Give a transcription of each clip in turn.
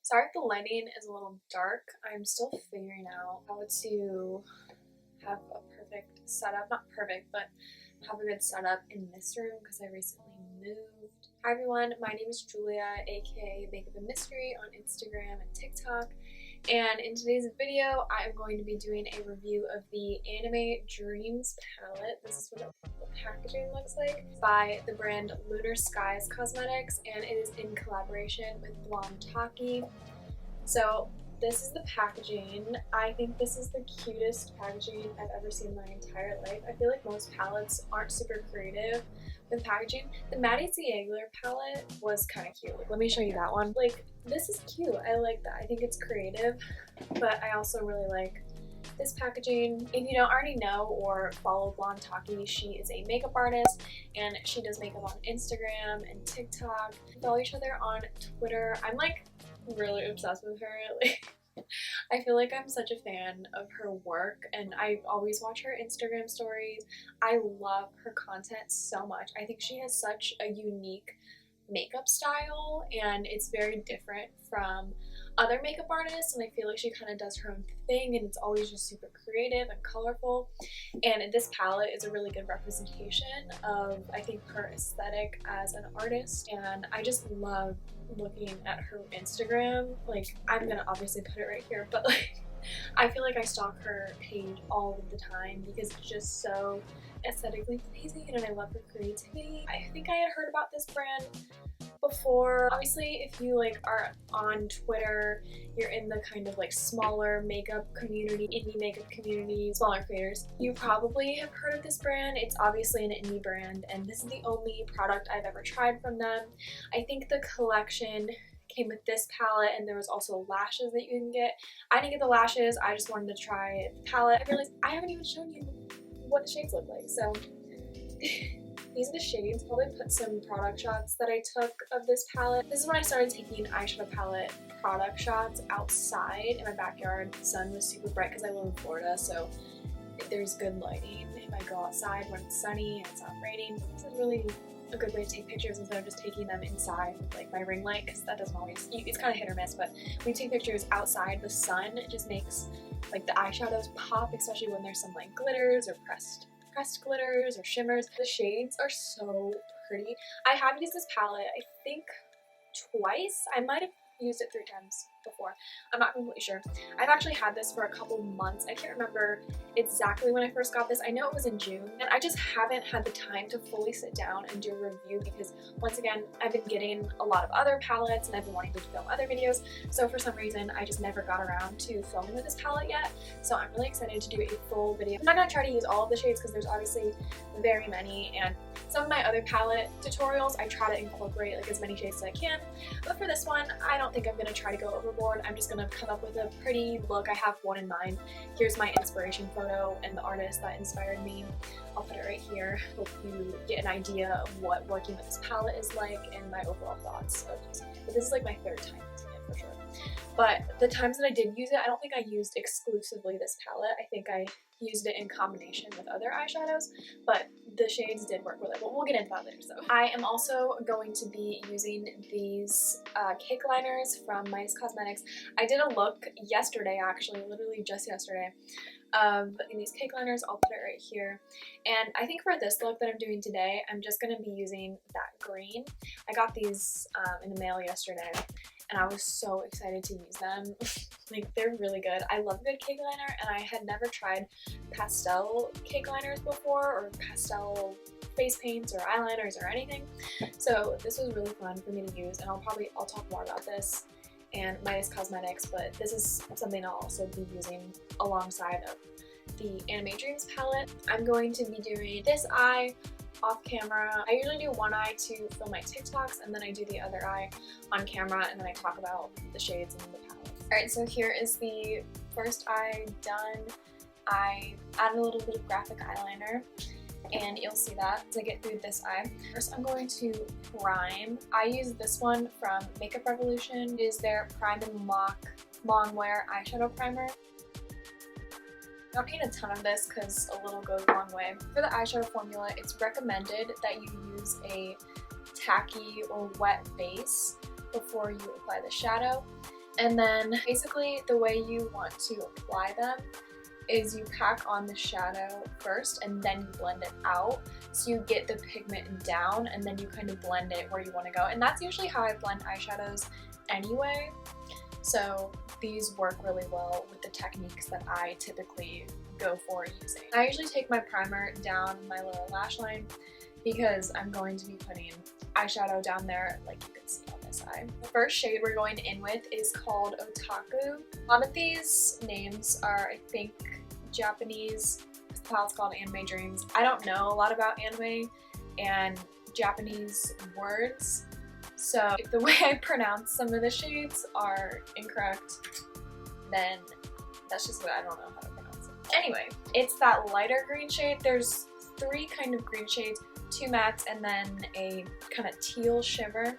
Sorry if the lighting is a little dark. I'm still figuring out how to have a perfect setup. Not perfect, but have a good setup in this room because I recently moved. Hi everyone, my name is Julia, aka MakeupandMystery on Instagram and TikTok. And in today's video, I'm going to be doing a review of the Anime Dreams palette. This is what the packaging looks like, by the brand Lunarskies Cosmetics, and it is in collaboration with BlondeTaki. So this is the packaging. I think this is the cutest packaging I've ever seen in my entire life. I feel like most palettes aren't super creative with packaging. The Midas Cosmetics palette was kind of cute. Like, let me show you that one. Like, this is cute. I like that. I think it's creative, but I also really like this packaging. If you don't already know or follow BlondeTaki, she is a makeup artist and she does makeup on Instagram and TikTok. We follow each other on Twitter. I'm like really obsessed with her. Like, I feel like I'm such a fan of her work and I always watch her Instagram stories. I love her content so much. I think she has such a unique makeup style and it's very different from other makeup artists, and I feel like she kind of does her own thing and it's always just super creative and colorful, and this palette is a really good representation of, I think, her aesthetic as an artist. And I just love looking at her Instagram. Like, I'm gonna obviously put it right here, but like I feel like I stalk her page all of the time because it's just so aesthetically pleasing and I love her creativity. I think I had heard about this brand before. Obviously, if you like are on Twitter, you're in the kind of like smaller makeup community, indie makeup community, smaller creators, you probably have heard of this brand. It's obviously an indie brand and this is the only product I've ever tried from them. I think the collection came with this palette and there was also lashes that you can get. I didn't get the lashes, I just wanted to try the palette. I realized I haven't even shown you what the shades look like, so these are the shades. I'll probably put some product shots that I took of this palette. This is when I started taking eyeshadow palette product shots outside in my backyard. The sun was super bright because I live in Florida, so there's good lighting if I go outside when it's sunny and it's not raining. This is really a good way to take pictures instead of just taking them inside with like my ring light, because that doesn't always, it's kind of hit or miss, but when you take pictures outside, the sun just makes like the eyeshadows pop, especially when there's some like glitters or pressed glitters or shimmers. The shades are so pretty. I have used this palette I think twice. I might have used it 3 times before. I'm not completely sure. I've actually had this for a couple months. I can't remember exactly when I first got this. I know it was in June, and I just haven't had the time to fully sit down and do a review because, once again, I've been getting a lot of other palettes and I've been wanting to film other videos, so for some reason I just never got around to filming with this palette yet. So I'm really excited to do a full video. I'm not going to try to use all of the shades because there's obviously very many, and some of my other palette tutorials I try to incorporate like as many shades as I can, but for this one I don't think I'm going to try to go overboard. I'm just going to come up with a pretty look. I have one in mind. Here's my inspiration photo and the artist that inspired me. I'll put it right here. Hope you get an idea of what working with this palette is like and my overall thoughts of it. But this is like my 3rd time using it for sure. But the times that I did use it, I don't think I used exclusively this palette. I think I used it in combination with other eyeshadows, but the shades did work with it. But we'll get into that later. So I am also going to be using these cake liners from Midas Cosmetics. I did a look yesterday, actually, literally just yesterday, of these cake liners. I'll put it right here. And I think for this look that I'm doing today, I'm just going to be using that green. I got these in the mail yesterday, and I was so excited to use them. Like, they're really good. I love a good cake liner, and I had never tried pastel cake liners before, or pastel face paints or eyeliners or anything. So this was really fun for me to use, and I'll talk more about this and Midas Cosmetics, but this is something I'll also be using alongside of the Anime Dreams palette. I'm going to be doing this eye off camera. I usually do one eye to film my TikToks, and then I do the other eye on camera, and then I talk about the shades and the palette. Alright, so here is the first eye done. I added a little bit of graphic eyeliner, and you'll see that as I get through this eye. First, I'm going to prime. I use this one from Makeup Revolution. It is their Prime and Lock Longwear Eyeshadow Primer. I don't need a ton of this because a little goes a long way. For the eyeshadow formula, it's recommended that you use a tacky or wet base before you apply the shadow. And then basically the way you want to apply them is you pack on the shadow first and then you blend it out, so you get the pigment down and then you kind of blend it where you want to go. And that's usually how I blend eyeshadows anyway, so these work really well with the techniques that I typically go for using. I usually take my primer down my lower lash line because I'm going to be putting eyeshadow down there like you can see on this eye. The first shade we're going in with is called Otaku. A lot of these names are, I think, Japanese. This palette's called Anime Dreams. I don't know a lot about anime and Japanese words, so if the way I pronounce some of the shades are incorrect, then that's just what I don't know how to pronounce it. Anyway, it's that lighter green shade. There's 3 kind of green shades, 2 mattes and then a kind of teal shimmer,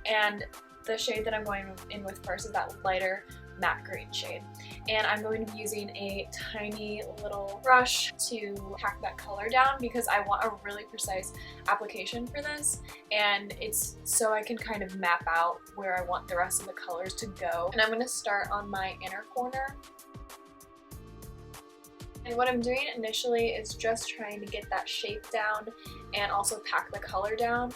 and the shade that I'm going in with first is that lighter matte green shade. And I'm going to be using a tiny little brush to pack that color down because I want a really precise application for this, and it's so I can kind of map out where I want the rest of the colors to go. And I'm going to start on my inner corner. And what I'm doing initially is just trying to get that shape down and also pack the color down.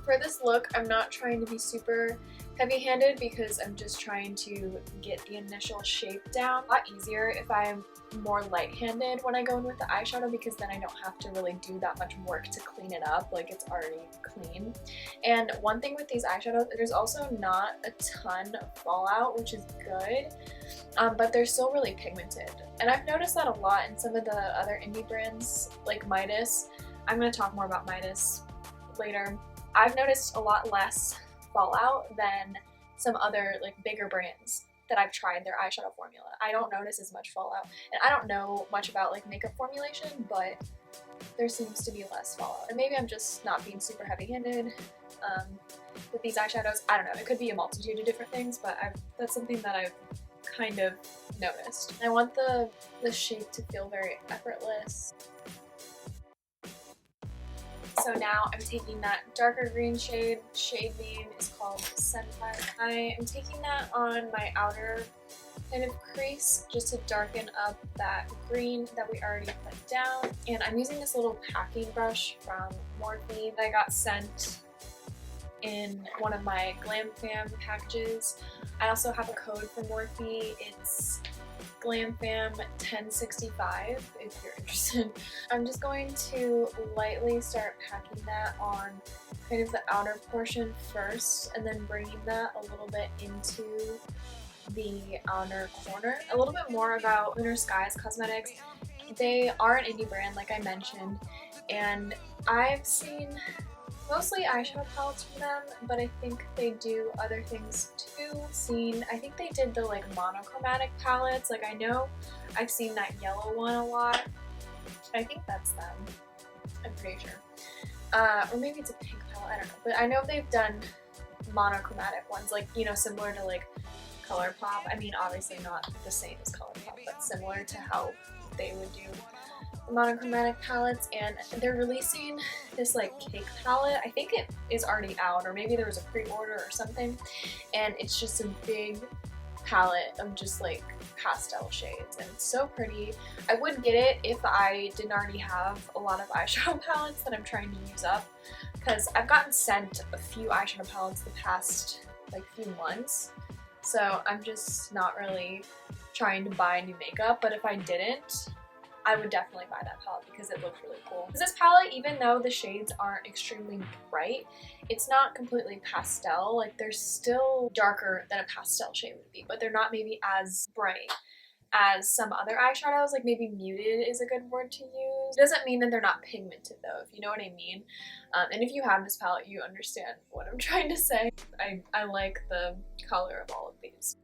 For this look, I'm not trying to be super heavy-handed because I'm just trying to get the initial shape down. A lot easier if I'm more light-handed when I go in with the eyeshadow because then I don't have to really do that much work to clean it up, like it's already clean. And one thing with these eyeshadows, there's also not a ton of fallout, which is good, but they're still really pigmented. And I've noticed that a lot in some of the other indie brands like Midas. I'm going to talk more about Midas later. I've noticed a lot less fallout than some other like bigger brands that I've tried their eyeshadow formula. I don't notice as much fallout, and I don't know much about like makeup formulation, but there seems to be less fallout. And maybe I'm just not being super heavy-handed with these eyeshadows. I don't know, it could be a multitude of different things, but that's something that I've kind of noticed. I want the shape to feel very effortless. So now I'm taking that darker green shade. Shade name is called Senpai. I am taking that on my outer kind of crease just to darken up that green that we already put down. And I'm using this little packing brush from Morphe that I got sent in one of my Glam Fam packages. I also have a code from Morphe. It's GlamFam 1065 if you're interested. I'm just going to lightly start packing that on kind of the outer portion first and then bringing that a little bit into the outer corner. A little bit more about Lunarskies Cosmetics. They are an indie brand like I mentioned, and I've seen mostly eyeshadow palettes from them, but I think they do other things too. I think they did the like monochromatic palettes. Like I know I've seen that yellow one a lot. I think that's them. I'm pretty sure. Or maybe it's a pink palette, I don't know. But I know they've done monochromatic ones, like, you know, similar to like ColourPop. I mean, obviously not the same as ColourPop, but similar to how they would do monochromatic palettes. And they're releasing this like cake palette. I think it is already out, or maybe there was a pre-order or something, and it's just a big palette of just like pastel shades, and it's so pretty. I would get it if I didn't already have a lot of eyeshadow palettes that I'm trying to use up, because I've gotten sent a few eyeshadow palettes the past like few months, so I'm just not really trying to buy new makeup. But if I didn't, I would definitely buy that palette because it looks really cool. This palette, even though the shades aren't extremely bright, it's not completely pastel. Like, they're still darker than a pastel shade would be, but they're not maybe as bright as some other eyeshadows. Like, maybe muted is a good word to use. It doesn't mean that they're not pigmented though, if you know what I mean. And if you have this palette, you understand what I'm trying to say. I like the color of all of these.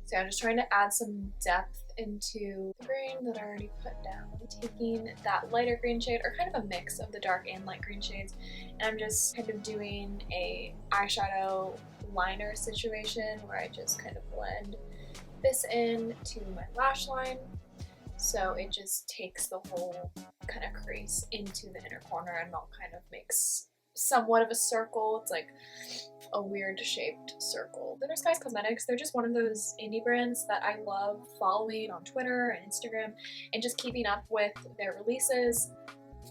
So I'm just trying to add some depth into the green that I already put down. Taking that lighter green shade, or kind of a mix of the dark and light green shades, and I'm just kind of doing a eyeshadow liner situation where I just kind of blend this in to my lash line, so it just takes the whole kind of crease into the inner corner and all kind of makes somewhat of a circle. It's like a weird shaped circle. Lunarskies Cosmetics, they're just one of those indie brands that I love following on Twitter and Instagram and just keeping up with their releases.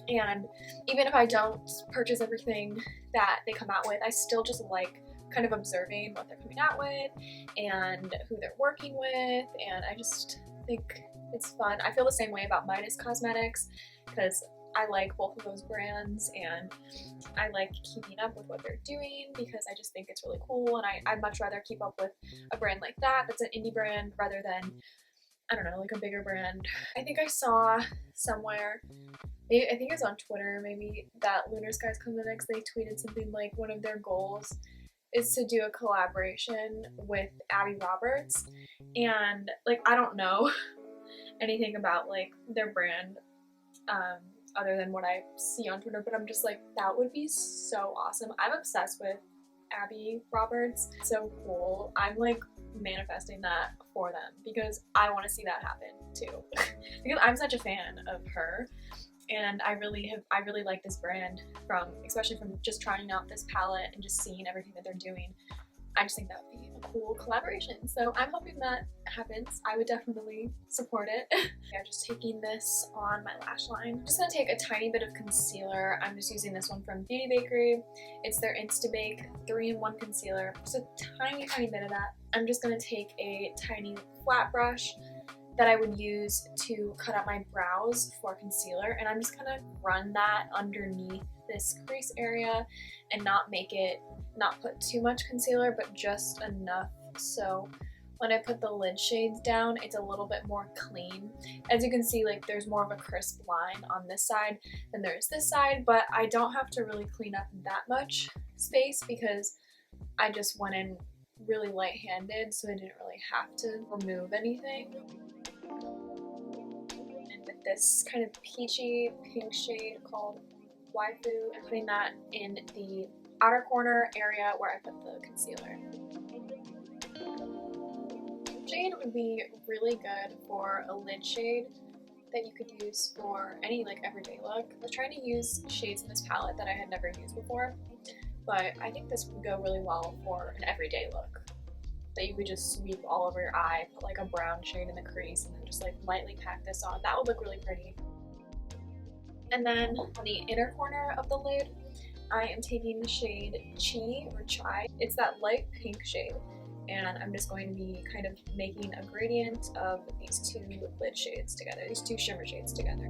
And even if I don't purchase everything that they come out with, I still just like kind of observing what they're coming out with and who they're working with, and I just think it's fun. I feel the same way about Midas Cosmetics because I like both of those brands and I like keeping up with what they're doing because I just think it's really cool, and I'd much rather keep up with a brand like that that's an indie brand rather than, I don't know, like a bigger brand. I think I saw somewhere, maybe, I think it was on Twitter maybe, that Lunarskies Cosmetics, they tweeted something like one of their goals is to do a collaboration with Abby Roberts, and like I don't know anything about like their brand other than what I see on Twitter, but I'm just like, that would be so awesome. I'm obsessed with Abby Roberts. So cool. I'm like manifesting that for them because I want to see that happen too. Because I'm such a fan of her, and I really like this brand especially from just trying out this palette and just seeing everything that they're doing. I just think that would be a cool collaboration. So I'm hoping that happens. I would definitely support it. I'm just taking this on my lash line. I'm just gonna take a tiny bit of concealer. I'm just using this one from Beauty Bakery. It's their Instabake 3-in-1 concealer. Just a tiny bit of that. I'm just gonna take a tiny flat brush that I would use to cut out my brows for concealer, and I'm just gonna run that underneath this crease area and not put too much concealer, but just enough so when I put the lid shades down, it's a little bit more clean. As you can see, like there's more of a crisp line on this side than there is this side, but I don't have to really clean up that much space because I just went in really light-handed, so I didn't really have to remove anything. And with this kind of peachy pink shade called Waifu, I'm putting that in the outer corner area where I put the concealer. Shade would be really good for a lid shade that you could use for any like everyday look. I was trying to use shades in this palette that I had never used before, but I think this would go really well for an everyday look that you could just sweep all over your eye, put like a brown shade in the crease, and then just like lightly pack this on. That would look really pretty. And then on the inner corner of the lid, I am taking the shade Chi or Chai. It's that light pink shade, and I'm just going to be kind of making a gradient of these two lid shades together, these two shimmer shades together.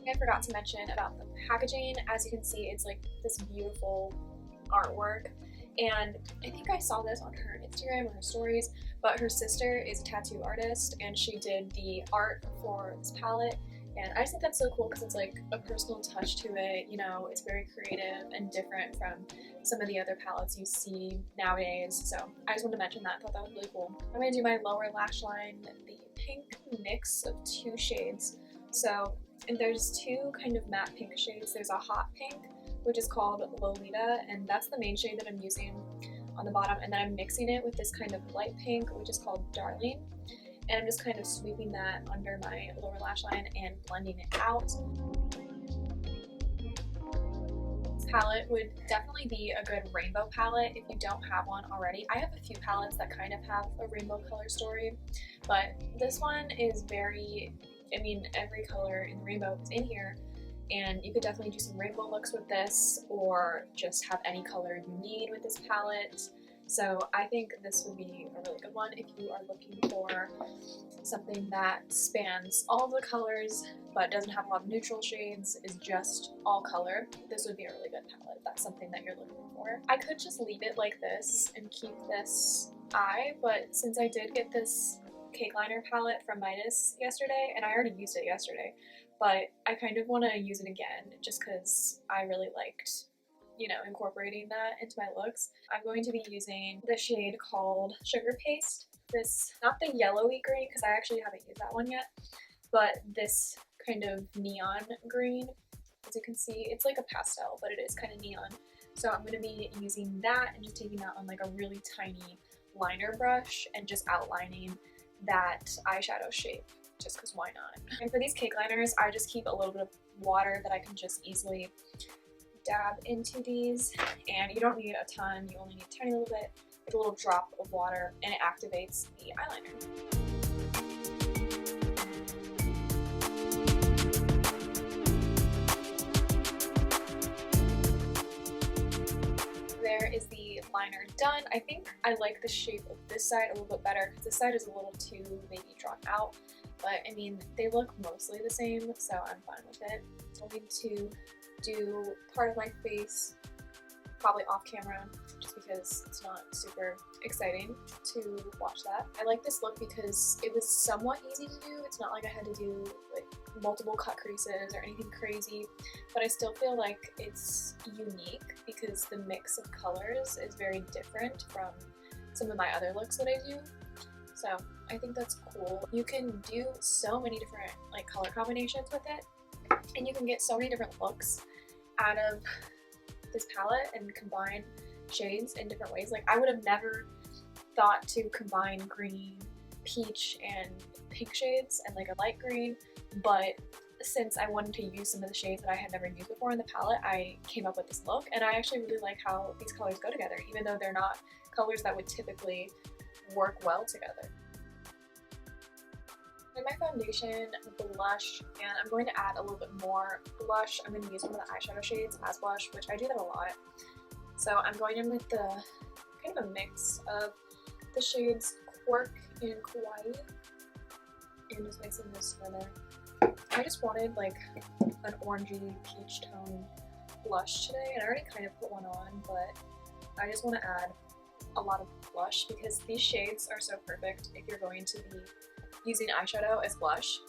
I forgot to mention about the packaging. As you can see, it's like this beautiful artwork, and I think I saw this on her Instagram or her stories, but her sister is a tattoo artist and she did the art for this palette, and I just think that's so cool because it's like a personal touch to it, you know, it's very creative and different from some of the other palettes you see nowadays, so I just wanted to mention that. I thought that was really cool. I'm going to do my lower lash line, the pink mix of two shades. So there's two kind of matte pink shades. There's a hot pink, which is called Lolita, and that's the main shade that I'm using on the bottom, and then I'm mixing it with this kind of light pink, which is called Darling, and I'm just kind of sweeping that under my lower lash line and blending it out. This palette would definitely be a good rainbow palette if you don't have one already. I have a few palettes that kind of have a rainbow color story, but this one is very, I mean, every color in the rainbow is in here, and you could definitely do some rainbow looks with this or just have any color you need with this palette. So I think this would be a really good one if you are looking for something that spans all the colors but doesn't have a lot of neutral shades, is just all color. This would be a really good palette if that's something that you're looking for. I could just leave it like this and keep this eye, but since I did get this cake liner palette from Midas yesterday, and I already used it yesterday, but I kind of want to use it again just because I really liked, you know, incorporating that into my looks. I'm going to be using the shade called Sugar Paste. This, not the yellowy green, because I actually haven't used that one yet, but this kind of neon green. As you can see, it's like a pastel, but it is kind of neon. So I'm going to be using that and just taking that on like a really tiny liner brush and just outlining that eyeshadow shape just because why not? And for these cake liners, I just keep a little bit of water that I can just easily dab into these, and you don't need a ton, you only need a tiny little bit, like a little drop of water, and it activates the eyeliner. There is the liner done. I think I like the shape of this side a little bit better because this side is a little too maybe drawn out, but I mean they look mostly the same, so I'm fine with it. I'll need to do part of my face probably off camera just because it's not super exciting to watch that. I like this look because it was somewhat easy to do. It's not like I had to do like multiple cut creases or anything crazy, but I still feel like it's unique because the mix of colors is very different from some of my other looks that I do. So I think that's cool. You can do so many different like color combinations with it, and you can get so many different looks out of this palette and combine shades in different ways. Like I would have never thought to combine green, peach, and pink shades and like a light green, but since I wanted to use some of the shades that I had never used before in the palette, I came up with this look, and I actually really like how these colors go together, even though they're not colors that would typically work well together. In my foundation, blush, and I'm going to add a little bit more blush. I'm going to use one of the eyeshadow shades as blush, which I do that a lot. So I'm going in with the kind of a mix of the shades Quirk and Kawaii, and just mixing this together. I just wanted like an orangey peach tone blush today, and I already kind of put one on, but I just want to add a lot of blush because these shades are so perfect if you're going to be using eyeshadow as blush,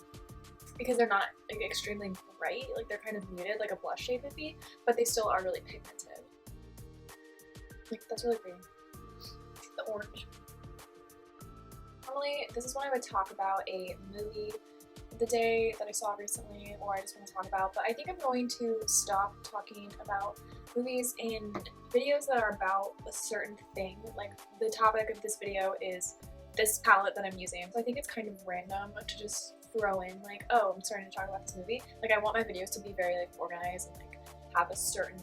because they're not like extremely bright, like they're kind of muted like a blush shade would be, but they still are really pigmented. Like that's really pretty. The orange. Normally this is when I would talk about a movie of the day that I saw recently, or I just want to talk about, but I think I'm going to stop talking about movies in videos that are about a certain thing. Like the topic of this video is this palette that I'm using, so I think it's kind of random to just throw in like, oh, I'm starting to talk about this movie. Like I want my videos to be very like organized and like have a certain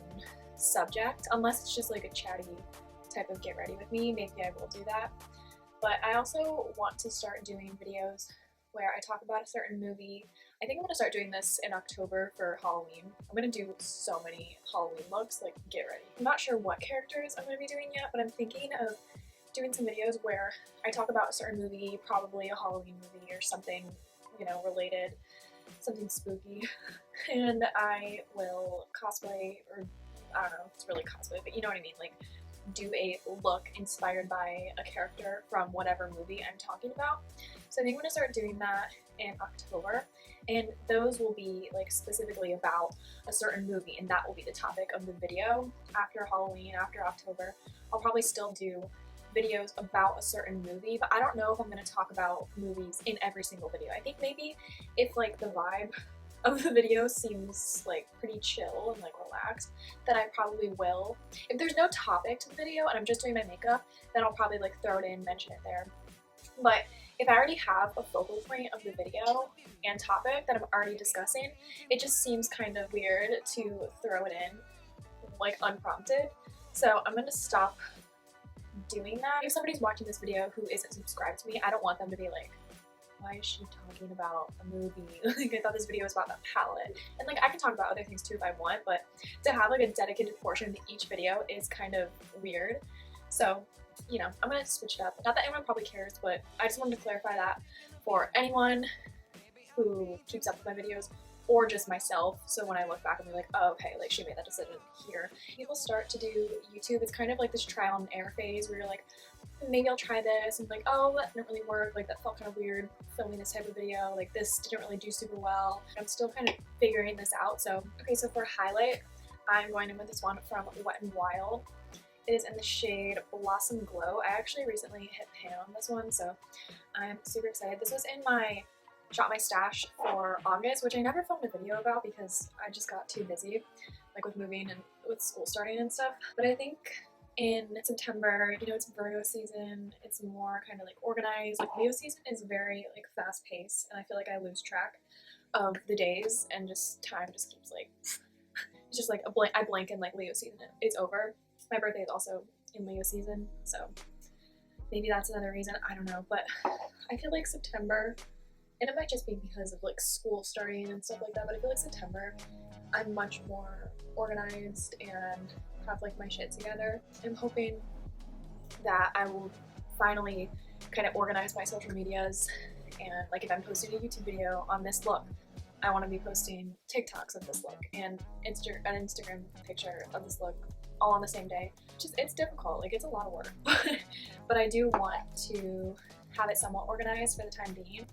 subject, unless it's just like a chatty type of get ready with me, maybe I will do that. But I also want to start doing videos where I talk about a certain movie. I think I'm going to start doing this in October for Halloween. I'm going to do so many Halloween looks, like get ready. I'm not sure what characters I'm going to be doing yet, but I'm thinking of doing some videos where I talk about a certain movie, probably a Halloween movie or something, you know, related, something spooky, and I will cosplay, or I don't know if it's really cosplay, but you know what I mean, like do a look inspired by a character from whatever movie I'm talking about. So I think I'm going to start doing that in October, and those will be like specifically about a certain movie, and that will be the topic of the video. After Halloween, after October, I'll probably still do videos about a certain movie, but I don't know if I'm going to talk about movies in every single video. I think maybe if like the vibe of the video seems like pretty chill and like relaxed, then I probably will. If there's no topic to the video and I'm just doing my makeup, then I'll probably like throw it in, mention it there. But if I already have a focal point of the video and topic that I'm already discussing, it just seems kind of weird to throw it in like unprompted. So I'm going to stop doing that. If somebody's watching this video who isn't subscribed to me, I don't want them to be like, why is she talking about a movie? Like I thought this video was about that palette. And like I can talk about other things too if I want, but to have like a dedicated portion to each video is kind of weird. So, you know, I'm gonna switch it up. Not that anyone probably cares, but I just wanted to clarify that for anyone who keeps up with my videos, or just myself, so when I look back and be like, oh, okay, like she made that decision here. People start to do YouTube, it's kind of like this trial and error phase where you're like, maybe I'll try this, and like, oh, that didn't really work, like that felt kind of weird filming this type of video, like this didn't really do super well. I'm still kind of figuring this out. So, okay, so for highlight, I'm going in with this one from Wet n Wild. It is in the shade Blossom Glow. I actually recently hit pan on this one, so I'm super excited. This was in my Shop My Stash for August, which I never filmed a video about because I just got too busy, like with moving and with school starting and stuff. But I think in September. You know, it's Virgo season. It's more kind of like organized. Like Leo season is very like fast paced, and I feel like I lose track of the days and just time just keeps like it's just like I blank and like Leo season it's over. My birthday is also in Leo season, so maybe that's another reason. I don't know, but I feel like September, and it might just be because of like school starting and stuff like that, but I feel like September I'm much more organized and have like my shit together. I'm hoping that I will finally kind of organize my social medias, and like if I'm posting a YouTube video on this look, I want to be posting TikToks of this look and an Instagram picture of this look all on the same day. It's difficult, like it's a lot of work, but I do want to have it somewhat organized for the time being.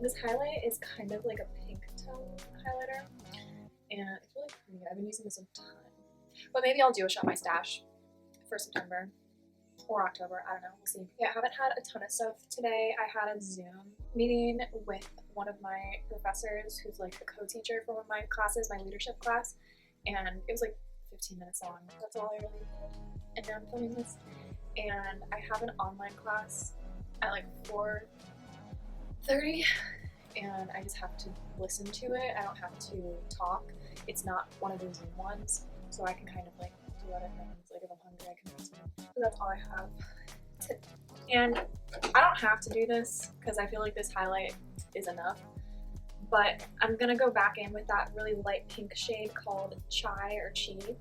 This highlight is kind of like a pink tone highlighter, and it's really pretty. I've been using this a ton, but maybe I'll do a Shop My Stash for September or October, I don't know, we'll see. Yeah, I haven't had a ton of stuff today. I had a Zoom meeting with one of my professors who's like the co-teacher for one of my classes, my leadership class, and it was like 15 minutes long. That's all I really did. And now I'm filming this, and I have an online class at like 4:30, and I just have to listen to it. I don't have to talk. It's not one of those Zoom ones, so I can kind of like do other things. Like if I'm hungry, I can listen. So that's all I have. And I don't have to do this because I feel like this highlight is enough, but I'm gonna go back in with that really light pink shade called Chai or Chi. I think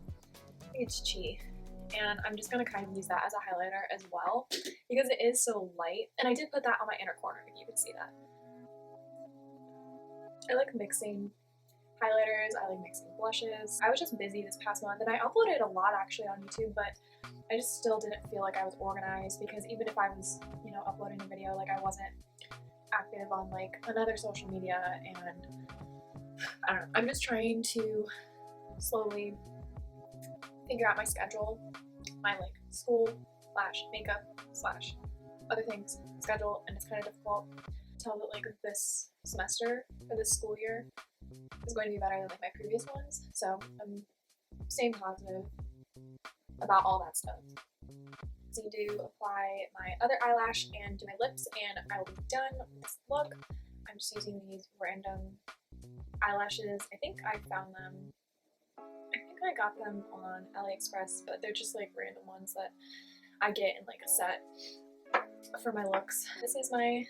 it's Chi. And I'm just gonna kind of use that as a highlighter as well because it is so light. And I did put that on my inner corner, if you can see that. I like mixing highlighters, I like mixing blushes. I was just busy this past month, and I uploaded a lot actually on YouTube, but I just still didn't feel like I was organized because even if I was, you know, uploading a video, like I wasn't active on like another social media, and I don't know. I'm just trying to slowly figure out my schedule, my like school / makeup / other things schedule, and it's kind of difficult to tell that like this semester or this school year is going to be better than like my previous ones. So I'm staying positive about all that stuff. So you do apply my other eyelash and do my lips, and I will be done with this look. I'm just using these random eyelashes. I think I found them. I think I got them on AliExpress, but they're just like random ones that I get in like a set for my looks. This is my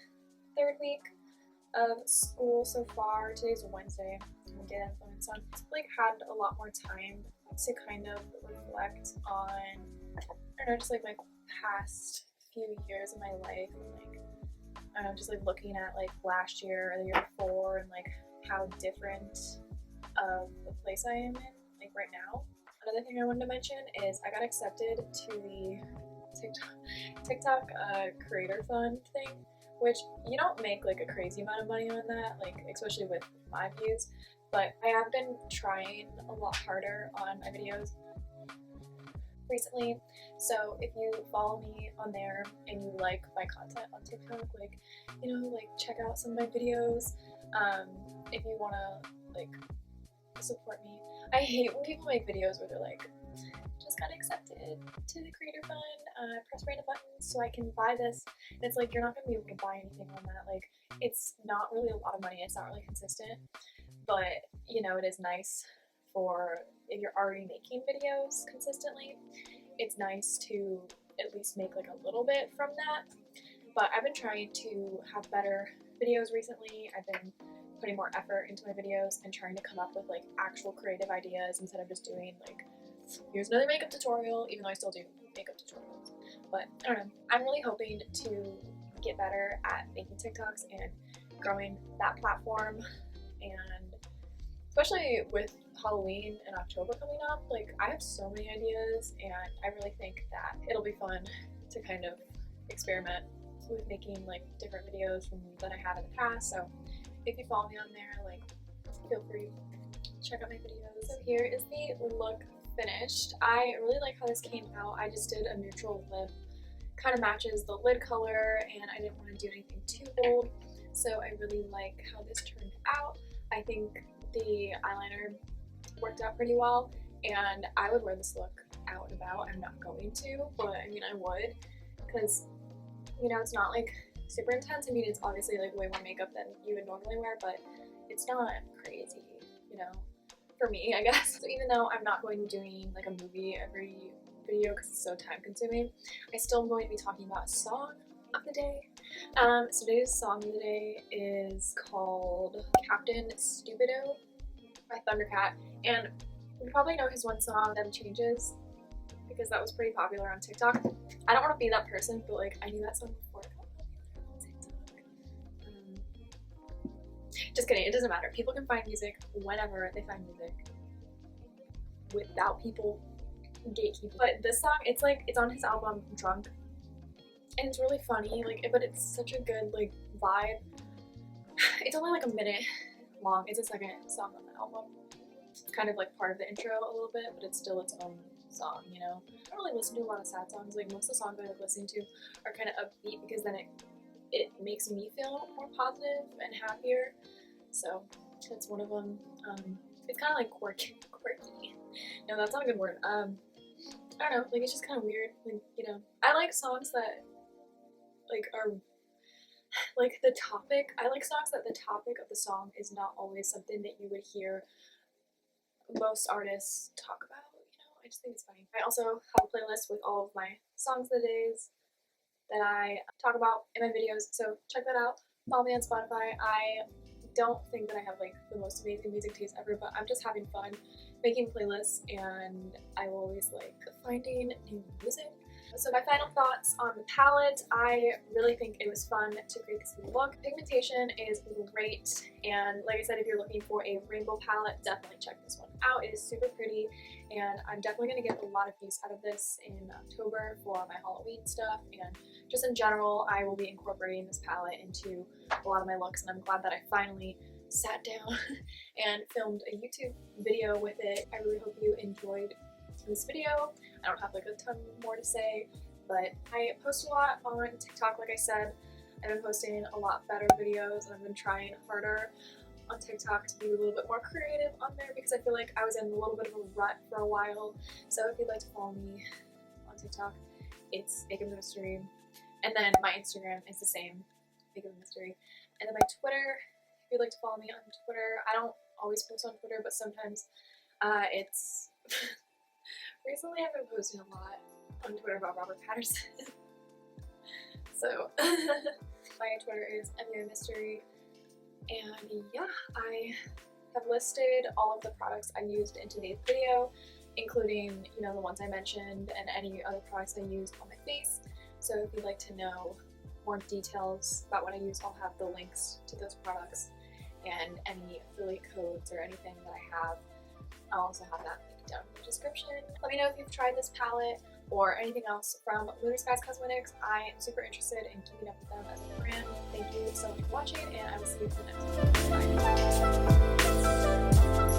3rd week of school so far. Today's Wednesday. We'll get influence on. I've like had a lot more time to kind of reflect on, I don't know, just like my past few years of my life, and like I don't know, just like looking at like last year or the year before, and like how different of the place I am in like right now. Another thing I wanted to mention is I got accepted to the TikTok creator fund thing, which you don't make like a crazy amount of money on that, like especially with my views, but I have been trying a lot harder on my videos recently. So if you follow me on there and you like my content on TikTok, like, you know, like check out some of my videos. If you want to like support me. I hate when people make videos where they're like, just got accepted to the creator fund, press random buttons so I can buy this, and it's like you're not going to be able to buy anything on that. Like it's not really a lot of money, it's not really consistent, but you know, it is nice for if you're already making videos consistently, it's nice to at least make like a little bit from that. But I've been trying to have better videos recently. I've been putting more effort into my videos and trying to come up with like actual creative ideas instead of just doing like, here's another makeup tutorial, even though I still do makeup tutorials. But I don't know, I'm really hoping to get better at making TikToks and growing that platform, and especially with Halloween and October coming up, like I have so many ideas, and I really think that it'll be fun to kind of experiment with making like different videos from that I have in the past. So if you follow me on there, like feel free to check out my videos. So here is the look finished. I really like how this came out. I just did a neutral lip, kind of matches the lid color, and I didn't want to do anything too bold, so I really like how this turned out. I think the eyeliner worked out pretty well, and I would wear this look out and about. I'm not going to, but I mean I would, because you know it's not like super intense. I mean it's obviously like way more makeup than you would normally wear, but it's not crazy, you know, for me I guess. So even though I'm not going to be doing like a movie every video because it's so time consuming, I still am going to be talking about a song of the day. So today's song of the day is called Captain Stupido by Thundercat, and you probably know his one song, Them Changes, because that was pretty popular on TikTok. I don't want to be that person, but like I knew that song before it got popular on TikTok. Just kidding, it doesn't matter. People can find music whenever they find music without people gatekeeping. But this song, it's like, it's on his album Drunk, and it's really funny, like, but it's such a good like vibe. It's only like a minute long. It's the second song on the album. It's kind of like part of the intro a little bit, but it's still its own song, you know. I don't really listen to a lot of sad songs. Like most of the songs I like listening to are kind of upbeat because then it makes me feel more positive and happier. So that's one of them. It's kind of like quirky. No, that's not a good word. I don't know, like it's just kind of weird. Like, you know, I like songs that like are like the topic. I like songs that the topic of the song is not always something that you would hear most artists talk about. You know, I just think it's funny. I also have a playlist with all of my songs of the days that I talk about in my videos, so check that out. Follow me on Spotify. I don't think that I have like the most amazing music taste ever, but I'm just having fun making playlists, and I will always like finding new music. So my final thoughts on the palette, I really think it was fun to create this look. Pigmentation is great, and like I said, if you're looking for a rainbow palette, definitely check this one out. It is super pretty, and I'm definitely going to get a lot of use out of this in October for my Halloween stuff, and just in general, I will be incorporating this palette into a lot of my looks, and I'm glad that I finally sat down and filmed a YouTube video with it. I really hope you enjoyed this video. I don't have like a ton more to say, but I post a lot on TikTok. Like I said, I've been posting a lot better videos, and I've been trying harder on TikTok to be a little bit more creative on there because I feel like I was in a little bit of a rut for a while. So if you'd like to follow me on TikTok, it's MakeupandMystery, and then my Instagram is the same, MakeupandMystery, and then my Twitter. If you'd like to follow me on Twitter, I don't always post on Twitter, but sometimes it's recently I've been posting a lot on Twitter about Robert Patterson. So my Twitter is MakeupandMystery, and yeah, I have listed all of the products I used in today's video, including, you know, the ones I mentioned and any other products I used on my face. So if you'd like to know more details about what I use, I'll have the links to those products and any affiliate codes or anything that I have. I'll also have that linked down in the description. Let me know if you've tried this palette or anything else from Midas Cosmetics. I am super interested in keeping up with them as a brand. Thank you so much for watching, and I will see you in the next one. Bye.